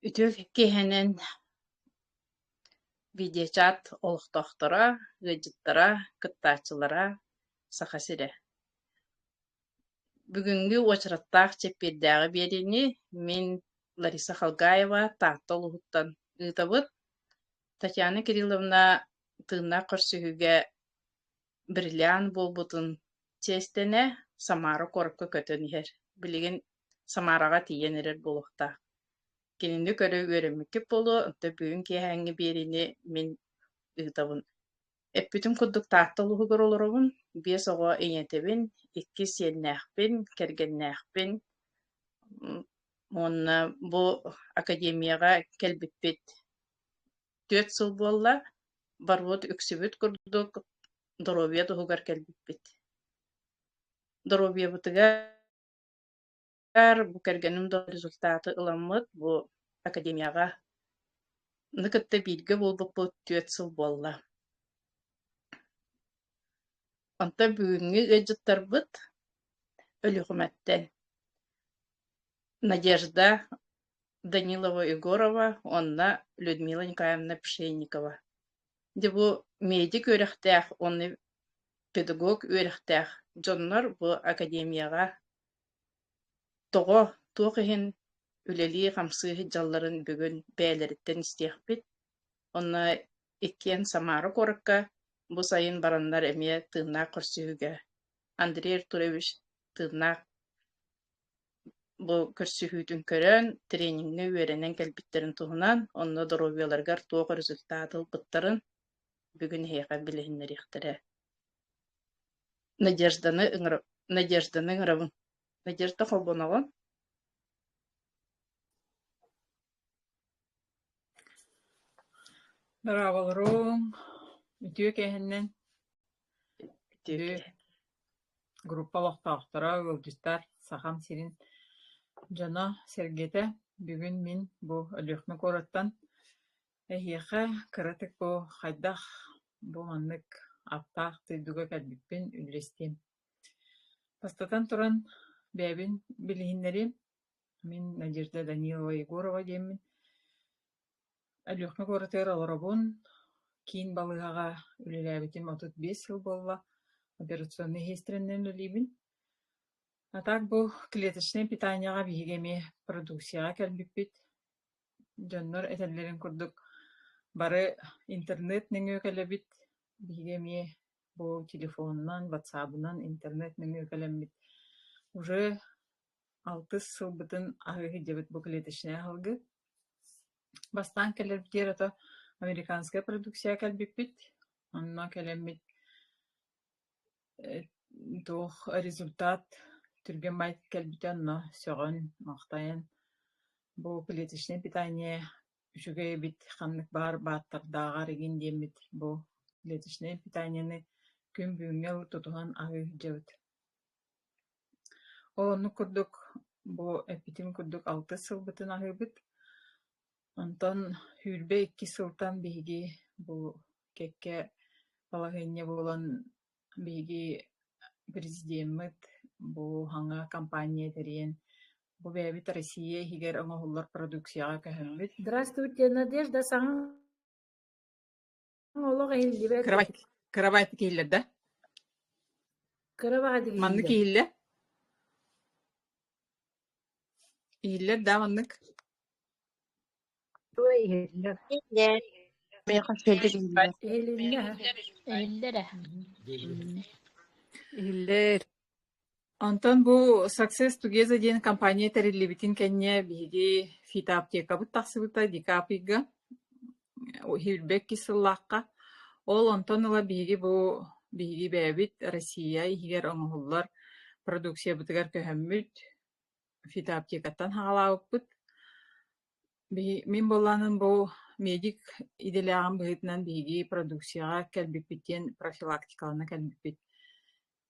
Ütüg kehenen видеочат олохтоохтора, гыджыттара, кыттаачылара саха сире. Бүгүнгү очраттаах чеппирдээҕи биэрини мен Лариса Халгаева таахта олуһуттан ыытабыт. Татьяна Кирилловна тыыннаах көрсүһүгэ бриллиан буолбутун чеестене Самара корупка көтөн иһэр. Билигин Самарага тиийэн эрэр буолуохтаах. Кинини көрө үөрэммиккип болу, онто бүгүн киэһээҥҥи биэрини мен ыытабын. Эппитим курдук таахта олуһугар олоробун, биэс оҕо иñэтебин, икки сиэннээхпин, кэргэннээхпин. Онна бу академияга келбиппит 4 сыл буолла, барбут үксүбүт курдук здоровье туһугар келбиппит. Здоровьебытыгар бу кэргэним до результаты ыламмыт бу академияга ныкытта бииргэ буолбуппут 4 сыл буолла. Онто бүгүнгү ыджыттарбыт өлүхүмэттен Надежда Данилова-Егорова, онна Людмила Николаевна Пшенникова. Дебу медик үөрехтээх, онны педагог үөрехтээх дьоннор бу академияга того туох иһин үлэлии хамсыыһы дьалларын бүгүн бээлэриттэн истиэхпит. Онна иккиэн Самара корукка бу сайын бараннар эмиэ тыыннаах көрсүһүгэ. Андрей Артурович тыыннаах бу көрсүһүүтүн көрөн тренингне үөрэнэн кэлбиттерин туһунан онно здоровьеларгар туох результаты быттарын бүгүн эһиэхэ билиһиннэриэхтэрэ. Надежданы ыҥырабын. Надежда холбоноҕун. Бравалрум, ütüö кэһиннэн группа лохтоохтора ылдьыстар сахам сирин дьоно сэргэтэ бүгүн мин бу өлүөхмү куораттан эһиэхэ кыратык бу хайдах бу маннык аптаах тыйдуга кэлбиппин үллэстиэм. Бастатан туран бэбин билиһиннэрим мин Надежда Данилова Егорова диэммин. Өлүөхмү куоратыгар олоробун киин балыһаҕа үлэлээбитим 35 сыл буолла операционный хестериннен үлэлиибин. Атак бу клеточный питанияга биһигеми продукцияга кэлбиппит. Дьоннор этэллэрин курдук бары интернет нэҥүө кэлэбит биһигеми бу телефонунан, ватсабынан интернет нэҥүө кэлэммит. Уже 6 сылбытын аһыыһы дьэбит бу клеточный аһылгы. Бастаан кэлэрбитиэр ото американская продукция кэлбиппит. Онно кэлэммит туох результат түрген байт кэлбитэ онно сөҕөн, махтайан бу клеточный питание үчүгэй бит хамнык баар бааттардааҕар игин диэммит бу клеточный питанияны күн бүгүҥҥэ тутуһан аһыыһы дьэбит. Ону курдук бу эпитим курдук 6 сылбытын аһыыбыт. Онтон хүрбэ 2 сылтан биһиги бу кекке балаһыынньа буолан биһиги президиэммыт бу хаҥа компания тэриэн бу бэбит Россия иһигэр оҥоһуллар продукцияга көһөммүт. Здравствуйте, Надежда, саҥа олох иһиллибэ. Кырабайты киһиллэр да? Кырабаҕа диги Маннык иһиллэ? Иһиллэр да маннык? Иһиллэр. Онтон бу Success Together диэн компания тэриллибитин кэннэ биһиги фитоаптекабыт тахсыбыта дикапыйга хүрбэкки сыллаакка. Ол онтон ыла биһиги бу биһиги бэбит Россия иһигэр оҥоһуллар продукция бытыгар көһөммүт фитоаптекаттан хагалаабыппыт. Мин болланын бу медик иделээҕин быһытынан биһиги продукцияга кэлбиппитин профилактикалана кэлбиппит.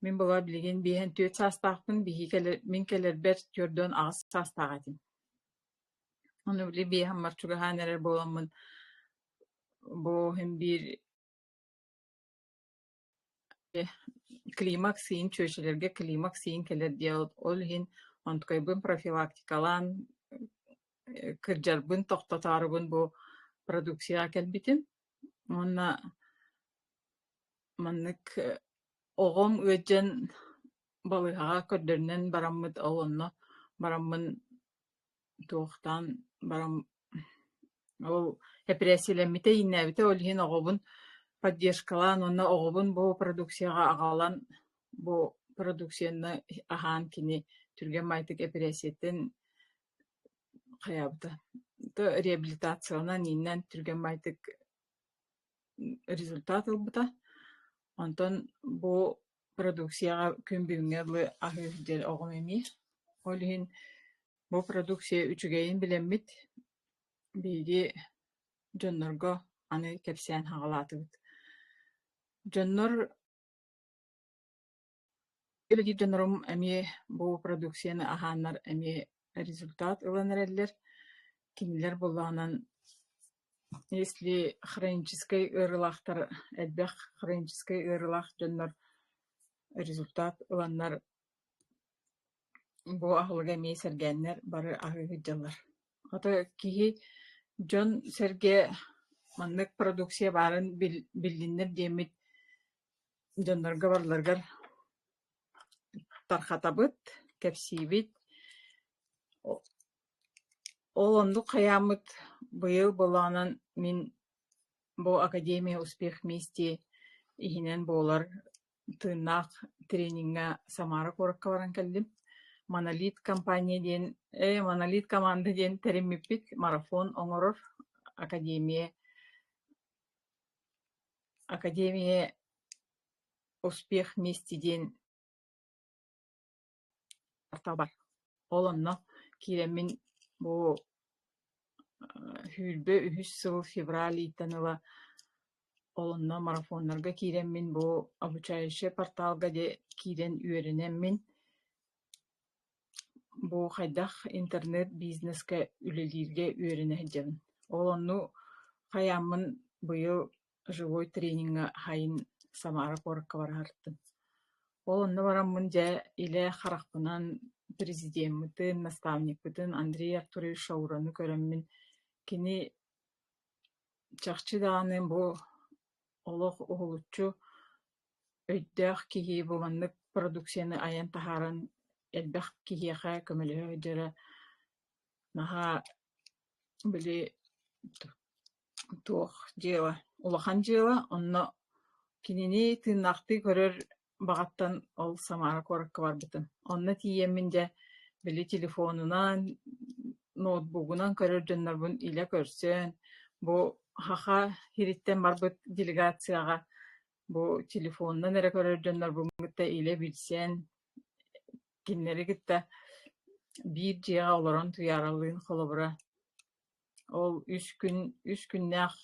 Мин була билигин биһэн 4 саастаахпын мин келербер түрдөн агыс саастаагатым. Ону били биэһэн марчугаһаан эрэр буоламмын бу hem bir климакс иин чөйчелерге климакс иин келер диэт ол хин онткойбун профилактикалан кырдьарбын тохтотаарыбын бу продукция келбитим. Онна маннык оҕом ыаджан балыһаҕа көрдөрүнэн бараммыт олонно бараммын туохтаан барам ол эпрессийлэммите иннээбите олиһин оҕобун поддержкалаан онно оҕобун бу продукцияға аҕалан бу продукцияны аһаан кини түрген майтык эпрессиеттен хаябыта реабилитацияланан иннен түрген майтык результат ылбыта. Онтон бу продукцияға күнбүңэ лы аһыыр дер оҕом эми. Олиһин бу продукция үчүгэйин билэммит биги дьоннорго аны кэпсээн хаҕалаатыбыт. Дьоннор илиги дьоннорум эми бу продукцияны аһааннар эми результат ыланар эллер. Кинилер буллаанан если хронической ырылахтар элбэх хронической ырылах дьоннор результат ыланнар бу ахылга эми сэргээннер бары аһыыһыдьаллар. Ото киһи дьон сэргэ маннык продукция барын билдиннер диэмит дьоннорго барларгар тархатабыт, кэпсиибит. Ол ондук хаямыт быйыл булаанан мин бу Академия успех вместе иһинэн буолар тыыннаах тренингка Самара куоракка баран келдим. Монолит компания диэн Монолит команда диэн териммиппит марафон оҥорор Академия успех вместе диэн бар. Ол онно киреммин бу хүрбө үһүс сыл февраль итаныла олонно марафоннарга киреммин бу обучающий порталга де кирен үөренеммин бу хайдах интернет бизнеске үлелиирге үөренэһидьэбин. Олонну хаяммын быйыл живой тренингга хайын Самара куоракка бараһарыттым. Олонно бараммын дьэ илэ харахпынан президентмытын, наставникпытын Андрей Артурович Шаурану көрөммин. Кини чахчы дааны бу олох ухулуччу өйдөөх киһи бу маннык продукцияны аян таһааран элбэх киһиэхэ көмөлөһө дьара наһа били туох дьыала улахан дьыала онно кинини тыыннаахты көрөр баҕаттан ол Самара куоракка барбытым. Онно тиийэммин дьэ били телефонунан ноутбугунан көрөр дьоннорбун илэ көрсөөн бу хаха хириттен барбыт делегацияга бу телефонунан эре көрөр дьоннорбун гытта илэ билсен киннери гытта биир дьиэҕэ олорон туйааралыын холобура. Ол 3 күннээх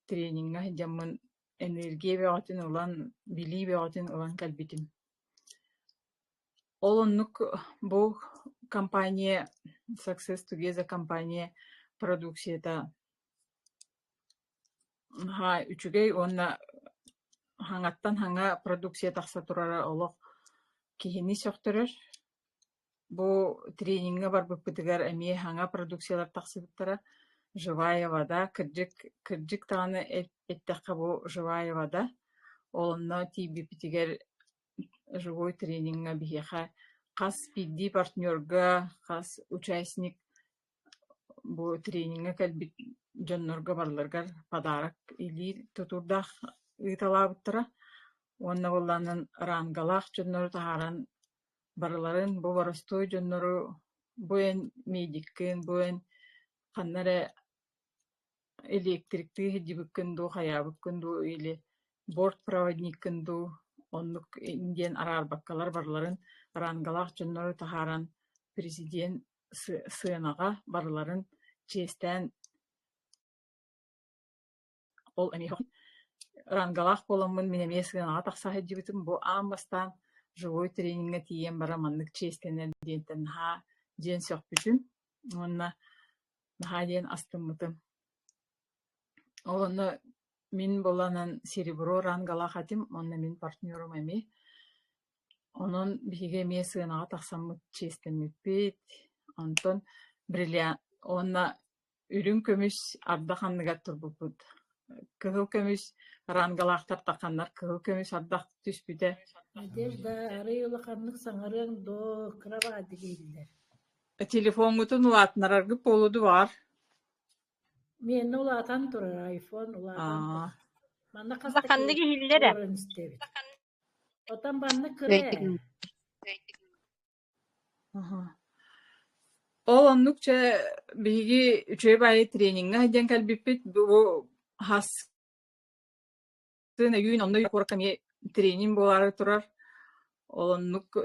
тренингга дьаммын энергия бэҕэтин ылан, билии бэҕэтин ылан кэлбитим. Ол оннук бу компания Success Together компания продукцията үчүгэй онна хаңаттан хаңа продукция тахса турара олох киһини сөхтөрөр. Бу тренингга барбыппытыгар эмиэ хаңа продукциялар тахсыбыттара живая вода, кырдьык тааны эттэххэ бу живая вода. Олонно тиибипитигэр живой тренингга биһиэхэ хас пидди партнерга, хас участник бу тренингга кэлбит дьоннорго барларгар подарок или тутурдах ыыталаабыттара. Уонна булланан рангалаах дьоннору таһааран барыларын бу боростой дьоннору буен медиккын, буен ханнара электрикти хидибыккын ду, хаябыккын ду или бортпроводниккын ду оннук индиен араарбаккалар барларын рангалаах дьоннору таһааран президент сыанага барларын чеестэн ол эми рангалаах боломмун мен эмиэ сыанага тахсаах эдибитим бу аамбастаан живой тренингга тиийэн бара маннык чеестенер диэнтэн наһаа диэн сөхпүтүм. Онна наһаа диэн астыммытым. Олонно мин боланан серебро рангалаах атым, онна мин партнерум эми. Онон биһиге эмиэ сыанага тахсаммыт чеестенмиппит. Онтон Онна үрүн көмүс арда ханныгар турбуппут. Кыһыл көмүс рангалаахтар таканнар, кыһыл көмүс ардах түспүтэ. Надежда арый улаханнык саңарыан до крабаға дигейлер. Телефонгутун улаатнараргы полуду бар. Мен улаатан турар, айфон улаатан Аа. турар. Манна Баханныгы хастаки хиллере. орын истебит. Отан банны кыре. Аха. Ол оннукча биги үчөй бай тренингга хайден калбиппит бу хас тына юн онно корками тренинг болары турар. Ол оннук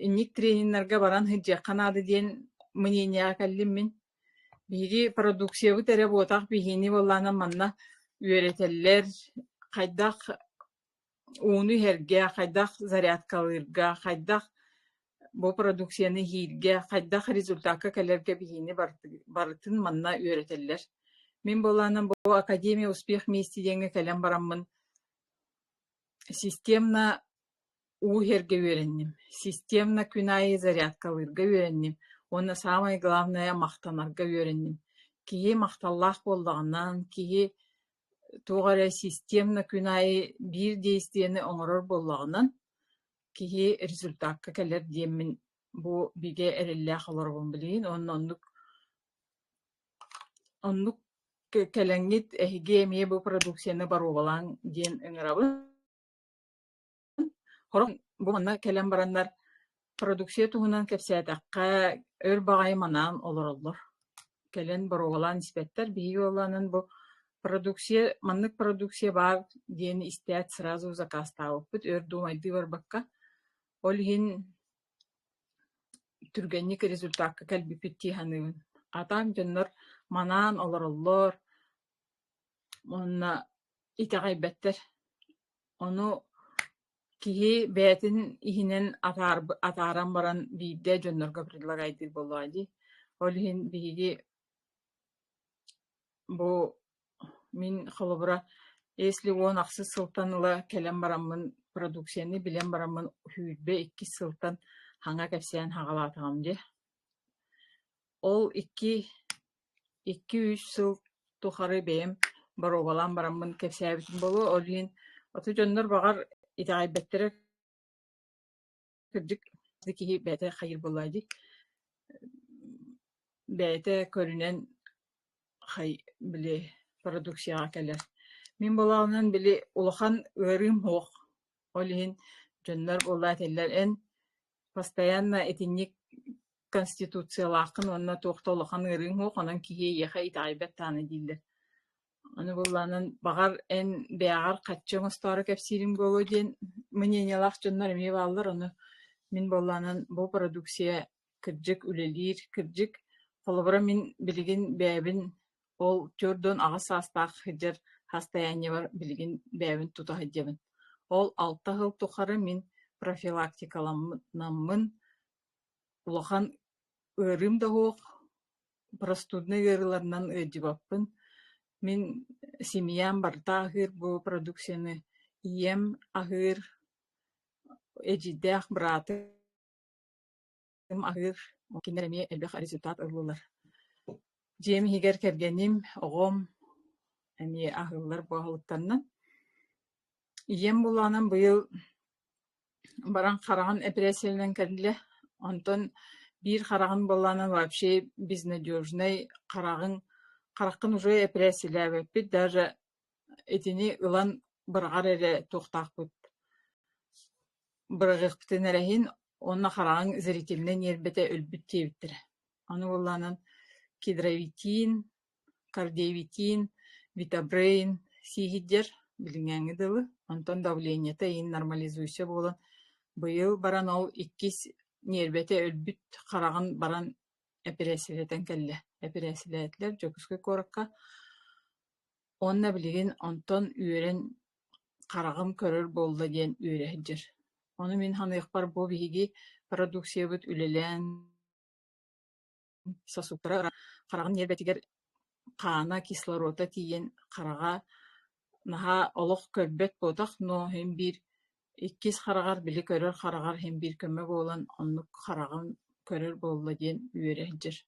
ник тренингнарга баран хыджа канады ден мнение каллим мен. Биги продукциябы тере ботак бигини боллана манна үйрөтеллер хайдах уну херге хайдах зарядкалырга хайдах бу продукцияны хилге хайдах результатка келерге бигини бартын манна үйрөтеллер. Мен боллана бу Академия успех вместе деңе келем бараммын. Системна ухерге үйренним. Системна күнайы зарядкалырга үйренним. Оны самое главное мақтанарга үйренним. Кие мақталлах болдағынан, кие туғара системна күнайы бир действияны оңорор болдағынан, кие результатка келер деймін. Бу биге эреллях олорбун билейин. Оннук келеңгит эхиге эмие бу продукцияны бару болан дейін ыңырабын. Хорон бу манна келем барандар продукция туһунан кепсиэтакка өр багай манан олороллор. Келен боругалан испеттер биги оланын бу продукция, маннык продукция бар диэн истият сразу закастаабыппыт, өр думайды барбакка. Ол хин түргенник результатка кэлбиппит тиһаныбын. Атам дьоннор манан олороллор, онна итагайбеттер. Ону кии бәтин ихинен атаран баран бийде дьоннорга предлагайдыр болуади. Ол хин биги бу мин холобура, если он аксы сылтаныла келем бараммын продукцияны билен бараммын хүрбе 2 сылтан хаңа кепсиян хагалатыгам де. Ол 2-3 сыл тухары бейм баругалан бараммын кепсиябитин болу. Ол хин оту дьоннор багар итагайбеттере кырдык кии бәте хайыр болуади. Бәте көрүнен хай биле продукцияга келер. Мин болағынан биле улахан ырым хоқ. Олин жоннор боллателлер эн постоянно этинник конституциялакын онна тоқта улахан ырым хоқ, онан кие еха итайбет таны дилдер. Аны болланын багар эн бягар каччоң стары кепсирим болу ден мнениялах жоннор эме баллар. Оны мин болланын бу продукция кырдык үлелир, кырдык холобура мин билигин бәбин ол төрдөн агыс астак хыджар хастояние бар билигин бәбин тута хыджабын. Ол 6 хыл тухары мин профилактикаламын. Улахан ырым да хоқ, простудный ырыларынан ыджыбаппын. Мин семьям барта ахыр бу продукцияны ием ахыр, эжиддях братым ахыр, кинереме элбэх результат ылылар. Жем хигер кергеним оғом әне ахыллар бағылыктарынан. Ием буланан быйыл баран қарағын операциялан кәділі. Онтон бир қарағын буланан вообще безнадежный қарақын уже операциялабыппыт. Даже этини ылан бырғар әрі тоқтақпыт. Бырғықпытын әрәхин, онна қарағын зрительнен ербеті өлбіт тейбіттір. Оны буланан кедровитин, кардиовитин, витабрейн, сихиддер билиңәңі дылы. Онтон давление тайын нормализуйся болан. Быйыл баран ол 2 нербете өлбүт қарағын баран операциялетен кәлі. Операциялетлер жокускай коракка. Онна билигин онтон үйрен қарағым көрір болды ден үйрәхіджер. Оны мен ханық бар бу биги продукция бұд үлелен сасуктара қарағын нербетігер қана кислорода тиен қараға наха олық көрбет бодақ, но hem bir 2 қарағар білі көрір қарағар hem bir көмек olan онлық қарағын көрір болды ден үйрәхіджер.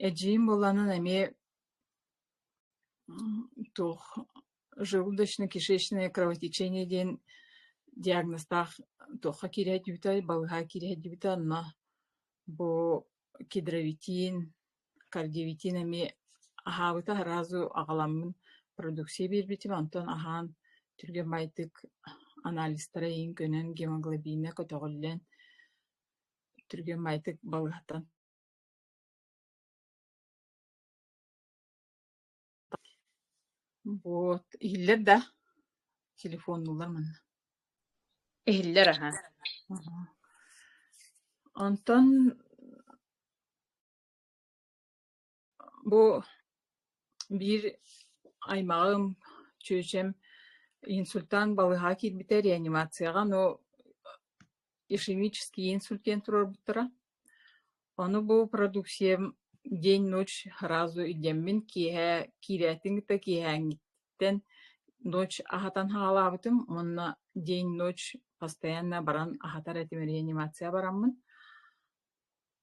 Эджиим боланын эми тух желудочно-кишечное кровотечение ден диагностах туха кирэт юта балга кирэт юта на бу кедровитин кардиовитин эми ахабыта разу агаламын продукция бирбитим антон ахан түрге майтык анализтара ин көнен гемоглобине көтөгөллен түрге майтык балгатан вот иллер да телефоннулар мына. Ehiller aha. Антон бу бир аймагым чөчем инсульттан балыга кирбите реанимацияга, но ишемический инсульттен турар. Onu bu продукциям день-ночь разу идеммин киретингте киһэҥиттен ночь ахатан хаалаабытым, онна день-ночь постоянно баран ахатар этим реанимация бараммын.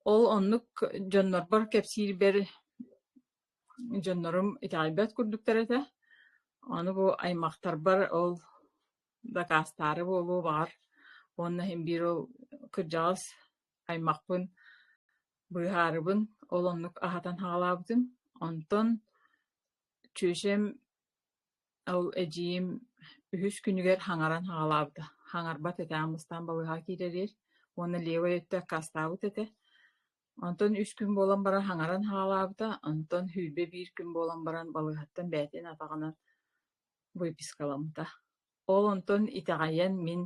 Ол оннук дьоннорбор кепсиирбер дьоннорум итаайбат курдуктар эте. Onu bu аймактарбар ол дакастары болуу бар. Онна хем бир ол кырдьаҕас аймакпын быһаарыбын ол оннук ахатан хаалаабытым. Онтон чүөшем ол эдьиим үһүс күнүгэр хаҥаран хаалаабыта. Хаҥарбат этээммыстан балыһа киирэрээр. Уонна леева өттө кастаабыт эте. Онтон 3 күн болан баран хаҥаран хаалаабыта. Онтон хүрбе 1 күн болан баран балыһаттан бээтин атаҕынан выпискаламыта. Ол онтон итаҕайан мин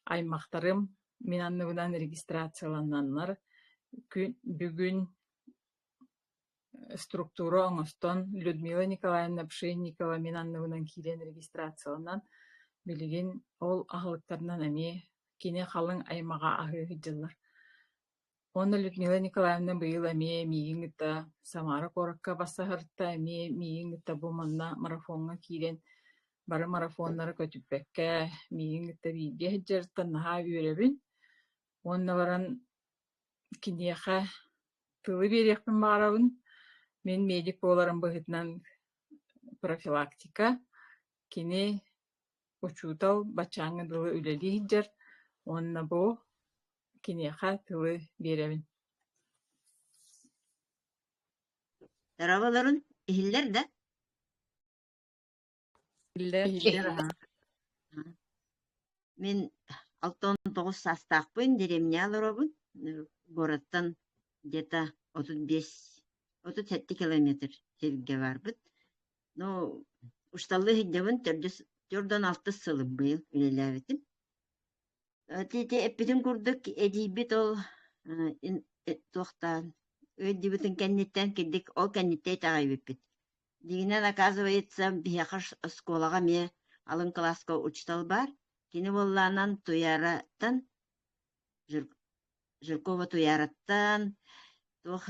аймактарым мин анныбынан регистрацияланнаннар. Бүгүн структура оҥостон Людмила Николаевна Пшенникова мин анныбынан киирен регистрацияланан билигин ол аһылыктарынан эми кини халыҥ аймаҕа аһыыһыдьыллар. Онна Людмила Николаевна быйыл эми миигиҥҥыта Самара Коракка бассаһырта эми миигиҥҥыта бу манна марафонга киирен бары марафоннары көтүппекке миигиҥҥыта биирге сылдьарыттан наһаа үөребин. Онна баран киниэхэ тылы биэриэхпин баарабын. Мен медик буоларым быһытынан профилактика кини учуутал бачааҥҥа дылы үлэлии сылдьар. Онна бу киниэхэ тылы биэрэбин. Тарабаларын иһиллэр да. Иһиллэр, аһа. Мен 69 састаақпын, деревняларабын. Городтан где-то 35-37 километр севге барбыт. Но ушталлы хиддебын төрдөн 6 сылы быйыл үлеләбитим. Тете эппитин курдук эдибит ол тохтан өйдибитин кенниттен кидик ол кенниттей тагайбиппит. Дигинен оказывается бияхаш сколага ме алын класска учтал бар. Кини болланан туяраттан Жиркова туяраттан тох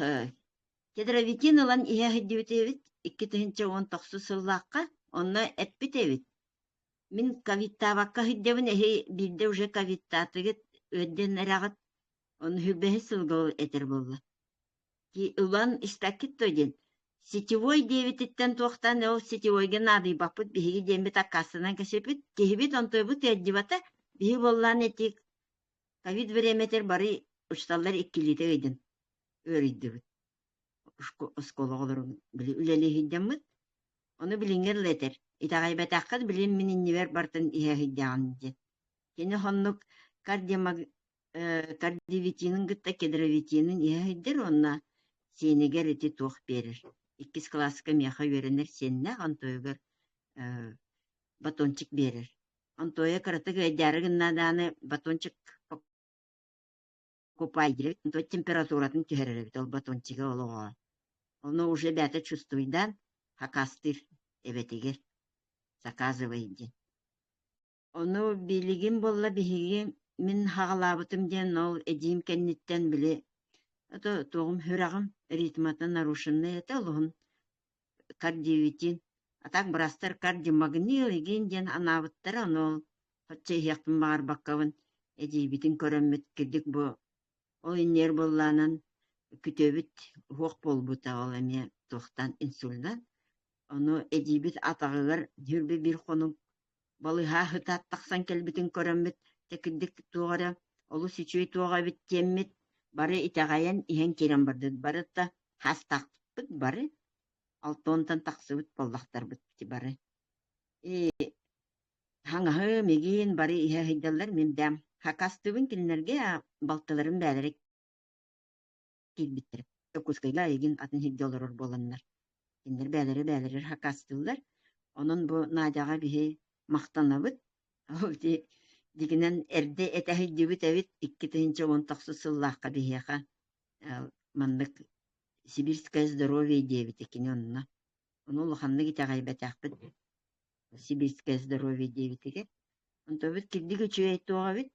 кедровитин олан иһэ хиддибитебит 2019 сыллаакка онна эппитебит. Мин ковидтабакка хиддебин эһи бирде уже ковидтатыгыт өдден эрагыт он хүбэһи сылгыл этер болла. Ки улан истаккит тойден сетевой девититтен туохтан ол сетевойге надый баппыт биһиги дембит аккасынан кэсепит киһибит онтойбут эддибата биһи боллан этик ковид времетер бары учталлар 2 литр өйден өрүйдүбүт. Оскологолорун били үлелихиддеммит. Оны билиңер летер. Итагайбатаккат билим минин нивер бартын иһэхиддяан дет. Кени хоннук кардиовитинин гытта кедровитинин иһэхиддер онна сенегер эти туох берер. 2 класска меха үйренер сенне антойгер батончик берер. Антоя каратык эдярыгыннадааны батончик купайдырык, то температуратын түһэрэрбит ол батончига олоҕо. Ону уже бәті чувствуйдан хакастыр эбетигер заказывайды. Ону билигин болла биһиги мин хагалабытым ден ол эдиим кенниттен биле. Это тоғым хүрагым ритмата нарушенный это олоғын кардиовитин. А так брастар кардиомагнил еген ден анабыттар ону хотча ихяқпын бағар баққавын эдиибитин көрөммет кирдик бу. Ол иннер болланан күтөбүт хуок болбута ол эме туохтан инсульдан. Ону эдибит атагыгар хүрбе бир хонук балыха хытат таксан келбитин көрөммүт текиддик тугара олу сичүй туга бит теммит бары итагайан иһен кирен бардыт барыта хастакпыт бары алтонтан таксыбыт боллахтарбыт ти бары хаңаһы мегин бары иһэ хыйдаллар мен дам хакастыбын киннерге балтыларын бәлерек килбиттер өкүскайга эгин атын хыйдаллар боланнар киннер бәлери хакастылар онун бу Надяга бихи мактанабыт дигинен эрде этәһиддибит эбит 2018 сыллаакка бихиэха маннык сибирское здоровье диэбит экини онуна ону улаханнык итәгайбатаахпыт сибирское здоровье диэбитиге онтобут кирдик үчүгэй туогабит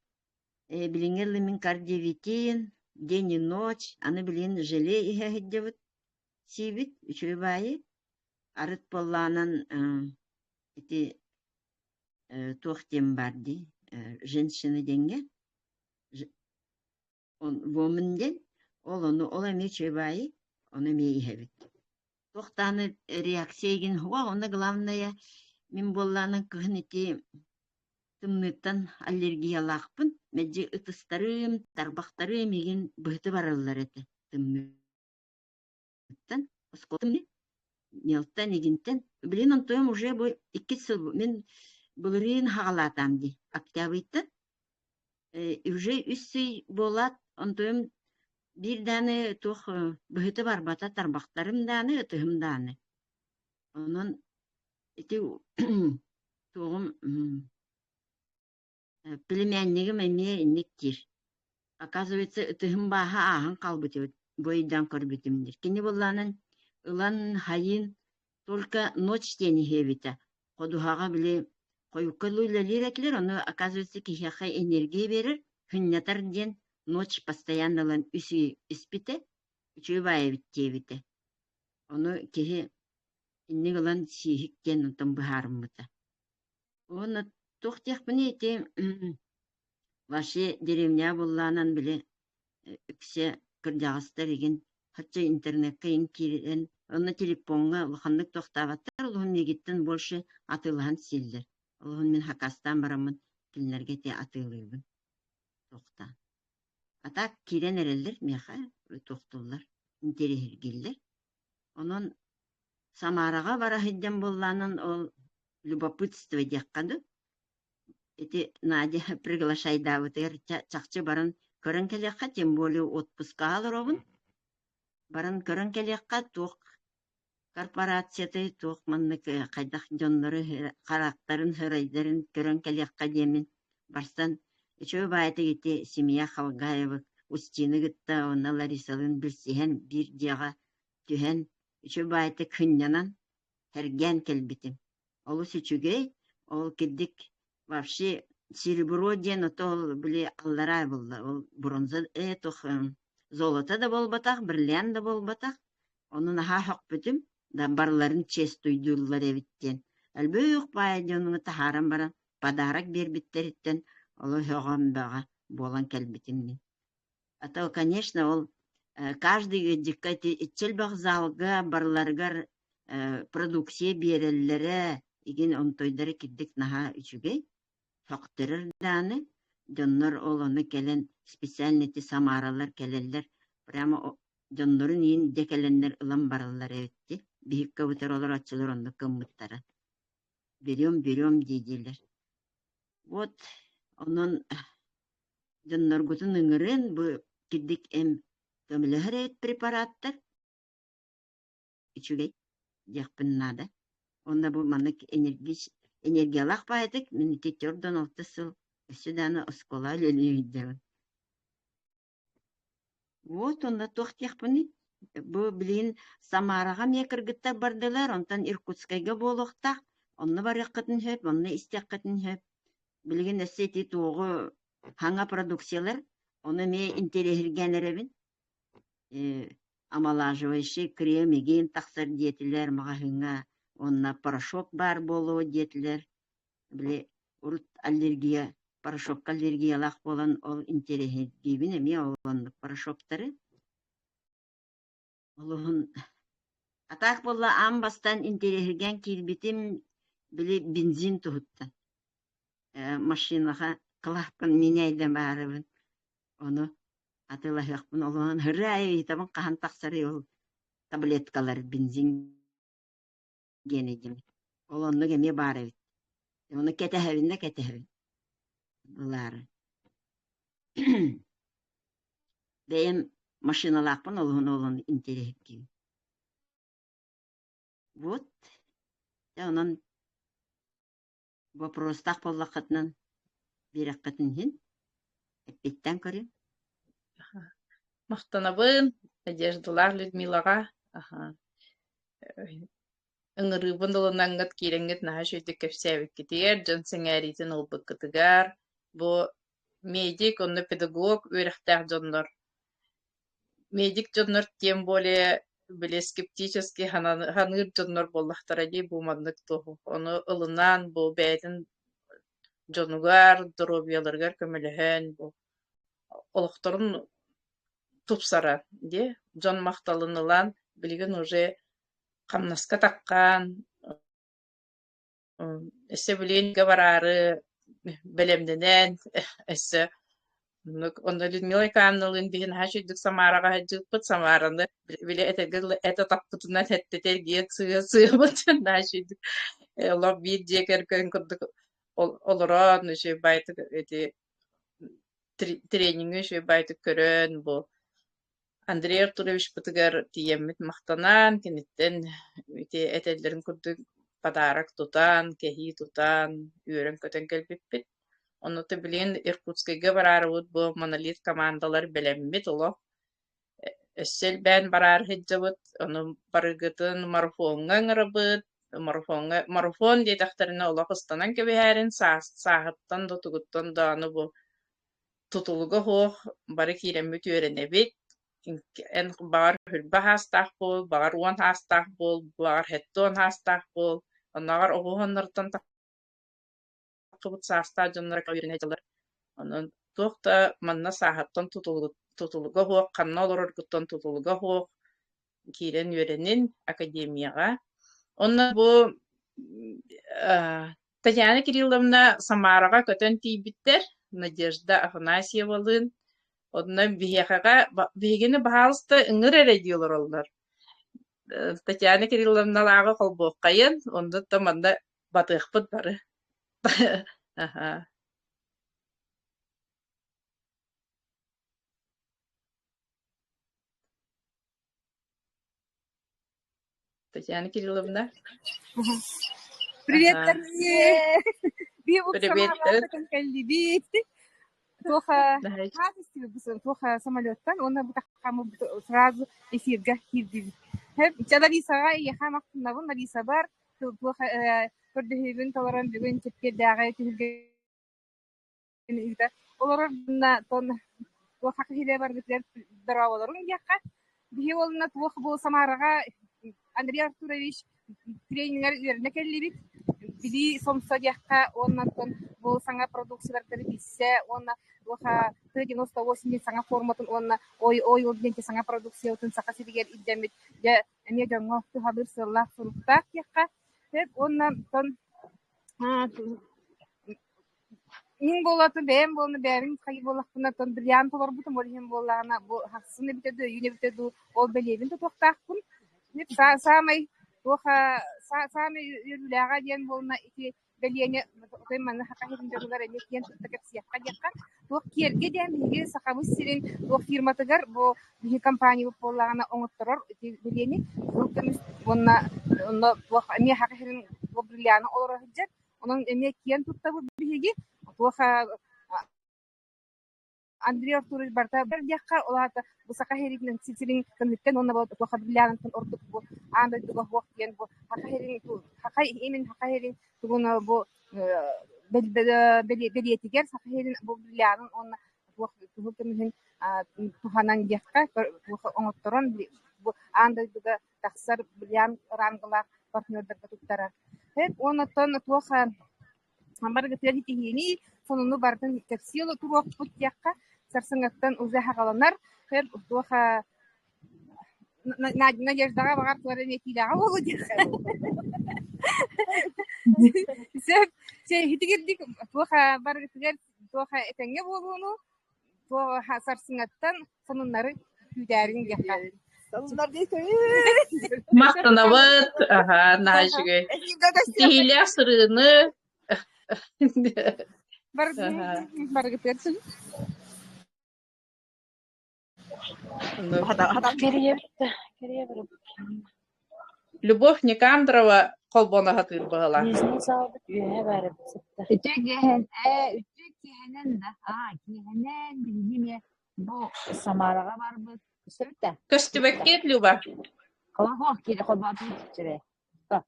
билингер мин кардиовитин день и ночь аны билин желе иһэһиддебит сибит үчүгэй баайы арыт боллаанан ити туохтем барди женщины денге woman ден ол эми чөбайы оны мейхебит туохтаны реакциягин хуа оны главное мин боллаанын кыһын ити тымныттан аллергиялаахпын мэджи ытыстарым тарбахтарым эгин быһыты бараллар эти тымныттан оскотымны мелтан эгинтен билин онтоем уже бу 2 сыл мен булырын хагалатам ди октябрьтан уже 3 сый болат онтоем бир даны туох быһыты барбата тарбахтарым даны ытыһым даны онун ити тугум племяннигим эме иннектир оказывается ытыһым бааха ааһын калбыт бойдан көрбүтүмдир кини булланын ылан хайын только ночь тени хебита ходухага биле койуккалуйлалиреклер оны оказывается кихяха энергия берер хыннятар ден ночь постоянно лан үсү испите үчүбаевит тебите оны кихи инник ылан сихиккен утун быхарыммыта оны тухтяхпыны эти ваши деревня булланан биле үксе кырдягастар еген хатча интернетке ин кирен оны телефонга луханнык тохтабаттар улун негиттен больше атылган силлер улун мен хакастан барамын килнерге те атылыбын тохта атак кирен эрелдер меха тохтуллар интерегиллер онун Самарага бара хидден булланын ол любопытство деккаду эти Надя приглашай давытыр чакчы барын көрөн келекка тем более отпуска алыробун барын көрөн келекка тук корпорацияты тук маннык кайдак жоннору карактарын хырайдарын көрөн келекка демин барсан чөй байты гити семья Халгаева Устины гытта онна Ларисалын билсиһен бир дияга түһен чөй байты кыннанан hergen келбитим олу сүчүгей ол киддик вообще серебро ден ото биле аллара булды ол бронза тох золото да болбатак бриллиант да болбатак онун аха хокпутум да барларын чест туйдуллар эбиттен албөк байдонун тахарам бара подарок бербиттериттен олу хогам бага болан келбитим ата конечно ол каждый диккати ичелбак залга барларгар продукция береллере иген онтойдары киддик наха үчүгей фактырыр даны доннор олону келен специальности самаралар келеллер прямо доннорун ин декеленнер ылан бараллар эбитти бийикке бутер олар ачылыр онду кыммыттара берем дейдилер вот онун донноргутун ыңырын бу киддик эм көмөлөһөрөйт препараттар үчүгей дьяхпыннада онда бу манык энергиялах баатык мен теттердон алтысыл өсүданы оскола лелейдебин вот онда тохтяхпыны бу билин Самарага мекиргиттер бардылар онтан Иркутскайга болохта онны бараккатын хөп онны истеккатын хөп билген эсети тугу хаңа продукциялар оны ме интерегенеребин омолаживающий крем еген таксар диетилер магахынга онна порошок бар болу диетилер биле урут аллергия порошокка аллергиялах болан ол интерегибин эме олон порошоктары Олуһун атаак болла ам бастан интереһирген киирбитим били бензин туһутта. Машинаха кылахпын минэйдэ баарыбын. Ону атылаһыахпын олуһун хырай итабын хаһан тахсары ол таблеткалар бензин генедим. Олонну геме баарыбыт. Ону кетэһэбин. Булары. Бэйэм машиналаахпын олуһун интереһикки. Вот. Онон вопростах боллақытынан бираққытынһин эппиттен көрүм. Мақтанабын, Надеждалар Людмилаға. Ыҥырыыбын олунаңҥат киирэҥҥит наһа шүйдүк кэпсээбит китигэр, дьон сэҥээритин ылбыккытыгар. Бу медик, онно педагог үөрэхтээх дьоннор. Медик дьоннор тем более биле скептически ханыр дьоннор боллахтара дии бу маннык туһу. Ону ылынан бу бээтин дьонугар, здоровьяларгар көмөлөһөн бу олохторун тупсара дии. Дьон макталынылан билигин уже хамнаска таккан, эссе билигинге бараары белемденен, эссе онда Людмила Ивановна биһин хашүйдүк Самарага хаджыппыт Самараны биле это таппытынан хэттетер гиет сыабыт хашүйдүк олор бир жекер көн курдук олорон үчү байтык эти тренинги үчү байтык көрөн бу Андрей Артурович бытыгар тиеммит мактанан кенеттен этеллерин курдук подарок тутан, кехи тутан, үөрөн көтөн келбиппит. Онуты билин Иркутскайга барарыбыт бу монолит командалар белеммит оло. Эссел бән барар хеджабыт, ону барыгытын марафонга ыңырабыт, марафон диетахтарына оло кыстанан кебиһэрин сааһыттан да тугуттан да аны бу тутулуга хоох бары кииреммит үөренебит. En багар хүрбä хаастаах бол, багар уон хаастаах бол, багар хеттуон хаастаах бол, оннагар оҕуһуннартан таккыбыт саастаа дьоннора үйрэнэдилэр. Онон туохта манна сааһаттан тутулуга хуох, ханна олороргуттан тутулуга хуох киирэн үөрэнин академияга. Онно бу Татьяна Кирилловна Самарага көтөн тийбиттер, Надежда Афанасьевалын. Онна биһигини баһаалыста ыҥыр эрэ диолор оллар. Татьяна Кирилловна лаага холбооккайын, онда та манна батыахпыт бары. Татьяна Кирилловна. Привет, Ага. дорогие! Привет. Тоха Давай. тоха самолеттан, он сразу эфирге кирди. Лариса яха мактынабын, Лариса бар, тоха көрдөһүбүн толорон бүгүн чепкедагы түлген олорна тон тоха хиле бар битлер дараваларын яка. Бии олна тоха бу Самарага Андрей Артурович тренингер үйрөнө келибит. Били сомса яка оннан бу саңа продукциялар тербиссе, онна тоха 98 саңа форматын онна ой олденте саңа продукция утун сака сиригер иддемит. Я эме жаңга хабыр сыллах суртак яка. Деп оннан тон Ин болаты бэм болны бэбин кайы болакпына тон бриллиант олор бутум олхем боллагана бу хаксыны битеду үйүнө битеду ол белебин токтакпын. Деп самай тоха самай юлага ден болна ити белене той манна хакахин дөрүлөр эне кен тутакат сиякка жакка тох керге ден биги сакабы сирин тох фирматыгар бу биги компания боллагана оңотторор ити белене тохтемис онна тох эме хакахин бриллиант олор хаджат онун эме кен туттабы биги тоха Андрей Артурович барта бер жакка олата бу сакахирин ситирин конвиттен онна бу тоха бриллианттын ордук бу анда дуга хок кен бу хакахирин тугуна бу белиетигер сакахирин бу бриллианттын онна тухукемин туханан жакка оңотторон бу анда дуга таксар бриллиант рангалар партнердерге туттара. Онотон тоха Амбарга тиһини сонуну бардын тепсиело турук путякка сарсыңаттан узе хагаланар хер тоха Надеждаға бағар туары метилаға болу дек. Хитигердик туха баргытыгар туха этеңге болуну туха сарсыңаттан сонуннары күдәрин якка. Сонуннар дейсөй. Мақтанабыт, нажыгы. Тихиле сырыны. Баргытырсың. Любовь Никандрова колбона хатыр бағала. Бизнес алды үйе барып сыпты. Үтекеһен да. Киһенен билгине бу Самараға барбыт. Сөбүтә. Көстүбеккет, Люба. Холох кире холбату тичере. Та.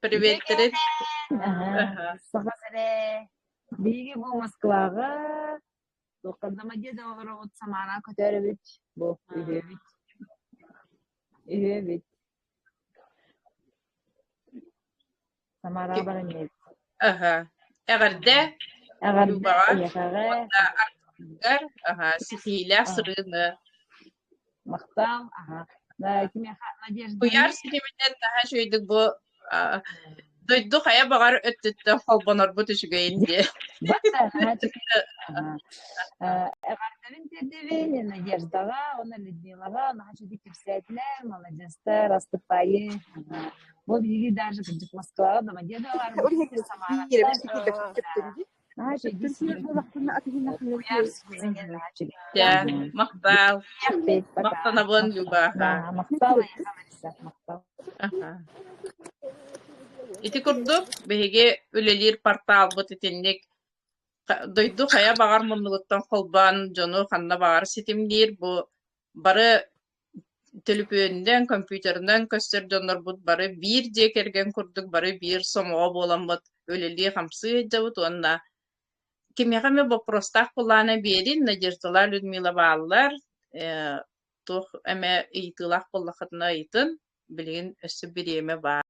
Привет, Терет. Сахасере. Биги бу Москвага. Тоқадама деде олар от Самара көтөрөбүт. Бу үйөбүт. Самара баран. Әгәрдә, Агар сихиле сырыны. мактал. Киме Надежда. Буяр силиминен наһа шөйдүк бу дойду хая багар өттүттө колбонор бу түшүгө инде. Эғардарын тердевен, Надеждаға, оны Людмилаға, оны хачуды кепсәтілер, молодестер, Астыпайы. Бұл биги даже кыджык Москваға, Домодедовар, Самара. Мактал. Мактанабын, Люба. Мактал. Ити курдук, беге үлелер портал бут итинник. Дойду хая багар муннугуттан холбан, жону ханна багар ситимдир, бу бары телефонден, компьютерден көстер жонор бут, бары бир же керген курдук, бары бир сомого болан бут, үлелер хамсы жабут, онна. Кемеғаме бу простах булана берин, Надеждалар, Людмила Баллар, тух әмә ыйтылах боллақытына ыйтын, білген өсі біреме бар.